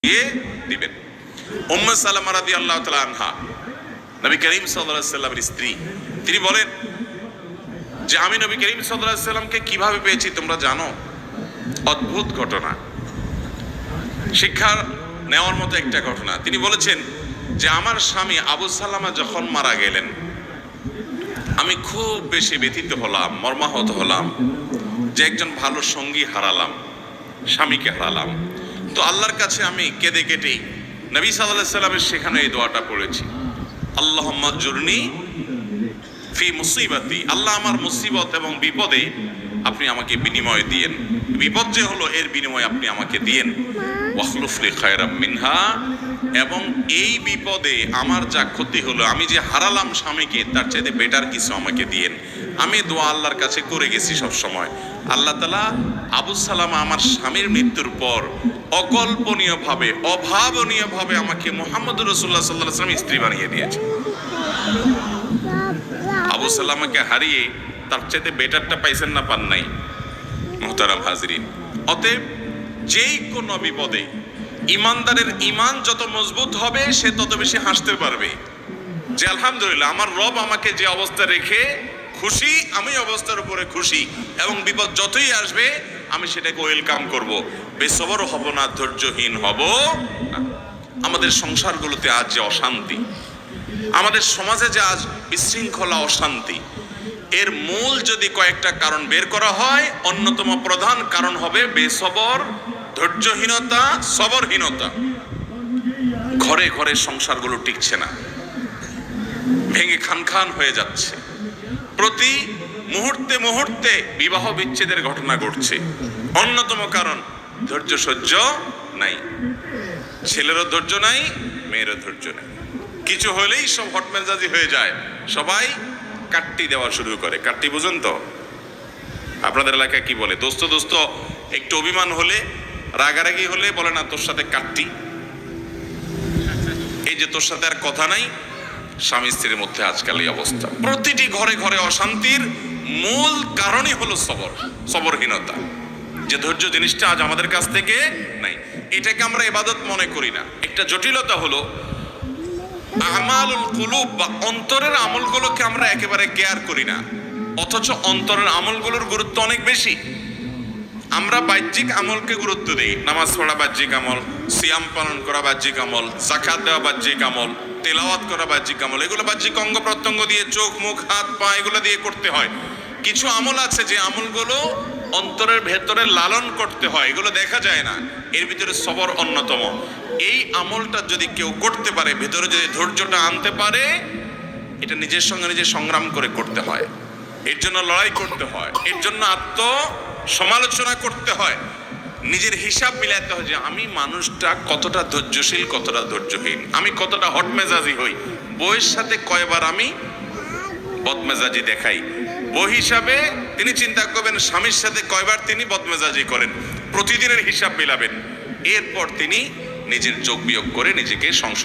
দিয়ে দিবেন। উম্মে সালামা রাদিয়াল্লাহু তাআলা আনহা, নবী করিম সাল্লাল্লাহু আলাইহি সাল্লামের স্ত্রী, তিনি বলেন যে আমি নবী করিম সাল্লাল্লাহু আলাইহি সাল্লামকে কিভাবে পেয়েছি তোমরা জানো? অদ্ভুত ঘটনা, শিক্ষা নেওয়ার মতো একটা ঘটনা। তিনি বলেছেন যে আমার স্বামী আবু সালামা যখন মারা গেলেন, আমি খুব বেশি ব্যথিত হলাম, মর্মাহত হলাম যে একজন ভালো সঙ্গী হারালাম, স্বামীকে হারালাম। তো আল্লাহর কাছে আমি কেঁদে কেটেই নবী সাল্লাল্লাহু আলাইহি সাল্লামের সেখানে এই দোয়াটা পড়েছি, আল্লাহুম্মা আজুরনি ফি মুসিবাতি, আল্লাহ আমার মুসিবত এবং বিপদে আপনি আমাকে বিনিময় দিয়েন, বিপদ যে হলো এর বিনিময় আপনি আমাকে দিয়েন, ওয়াখলুফ লি খায়রাম মিনহা, এবং এই বিপদে আমার যা ক্ষতি হলো, আমি যে হারালাম স্বামীকে, তার চাইতে বেটার কিছু আমাকে দিয়েন। আমি দোয়া আল্লাহর কাছে করে গেছি সব সময়। আল্লাহ তাআলা আবু সালামা আমার স্বামীর মৃত্যুর পর অকল্পনীয়ভাবে, অভাবনীয়ভাবে আমাকে মুহাম্মদুর রাসূলুল্লাহ সাল্লাল্লাহু আলাইহি ওয়াসাল্লাম স্ত্রী বানিয়ে দিয়েছে। আবু সালামাকে হারিয়ে তার চাইতে বেটারটা পাইছেন না, পান নাই? মুহতারাম হাজরিন, অতএব যেই কোনো বিপদে ইমানদারের ইমান যত মজবুত হবে সে তত বেশি হাসতে পারবে যে আলহামদুলিল্লাহ আমার রব আমাকে যে অবস্থা রেখে খুশি, আমি অবস্থার উপরে খুশি, এবং বিপদ যতই আসবে আমি সেটাকে ওয়েলকাম করব, বেসবর হব না, ধৈর্যহীন হব না। আমাদের সংসারগুলোতে আজ যে অশান্তি, আমাদের সমাজে যে আজ বিশৃঙ্খলা, অশান্তি, এর মূল যদি কয়েকটা কারণ বের করা হয়, অন্যতম প্রধান কারণ হবে বেসবর, ধৈর্যহীনতা, সবরহীনতা। ঘরে ঘরে সংসারগুলো টিকছে না, ভেঙে খান খান হয়ে যাচ্ছে, প্রতি মুহূর্তে মুহূর্তে বিবাহ বিচ্ছেদের ঘটনা ঘটছে। অন্যতম কারণ ধৈর্য সহ্য নাই, ছেলেরও ধৈর্য নাই, মেয়েরও ধৈর্য নাই। কিছু হলেই সব হটমেজাজি হয়ে যায়, সবাই কাট্টি দেওয়া শুরু করে। কাট্টি বুঝেন তো? আপনাদের এলাকায় কি বলে? দোস্ত দোস্ত একটু অভিমান হলে, রাগারাগি হলে বলে না তোর সাথে কাট্টি, এই যে তোর সাথে আর কথা নাই। স্বামী স্ত্রীর মধ্যে আজকাল এই অবস্থা, প্রতিটি ঘরে ঘরে অশান্তির মূল কারণই হলো সবরহীনতা, যে ধৈর্য জিনিসটা আজ আমাদের কাছ থেকে নাই। এটাকে আমরা ইবাদত মনে করি না। একটা জটিলতা হলো আমালুল কুলুব বা অন্তরের আমলগুলোকে আমরা একেবারে কেয়ার করি না, অথচ অন্তরের আমলগুলোর গুরুত্ব অনেক বেশি। আমরা বাহ্যিক আমলকে গুরুত্ব দেই, নামাজ পড়া বাহ্যিক আমল, সিয়াম পালন করা বাহ্যিক আমল, যাকাত দেওয়া বাহ্যিক আমল, তেলাওয়াত করা বাহ্যিক আমল, এগুলো বাহ্যিক অঙ্গ প্রত্যঙ্গ দিয়ে, চোখ মুখ হাত পা এগুলো দিয়ে করতে হয়। কিছু আমল আছে যে আমলগুলো অন্তরের ভেতরে লালন করতে হয়, এগুলো দেখা যায় না। এর ভিতরে সবর অন্যতম। এই আমলটা যদি কেউ করতে পারে, ভেতরে যদি ধৈর্যটা আনতে পারে, এটা নিজের সঙ্গে নিজে সংগ্রাম করে করতে হয়, এর জন্য লড়াই করতে হয়, এর জন্য সমালোচনা করতে হয়, নিজের হিসাব মিলাতে হয় যে আমি মানুষটা কতটা ধৈর্যশীল, কতটা ধৈর্যহীন, আমি কতটা হটমেজাজি হই, বইয়ের সাথে কয়বার আমি বদমেজাজি দেখাই। বই হিসাবে তিনি চিন্তা করবেন স্বামীর সাথে কয়বার তিনি বদমেজাজি করেন, প্রতিদিনের হিসাব মিলাবেন, এরপর তিনি নিজের যোগ বিয়োগ করে নিজেকে সংশোধন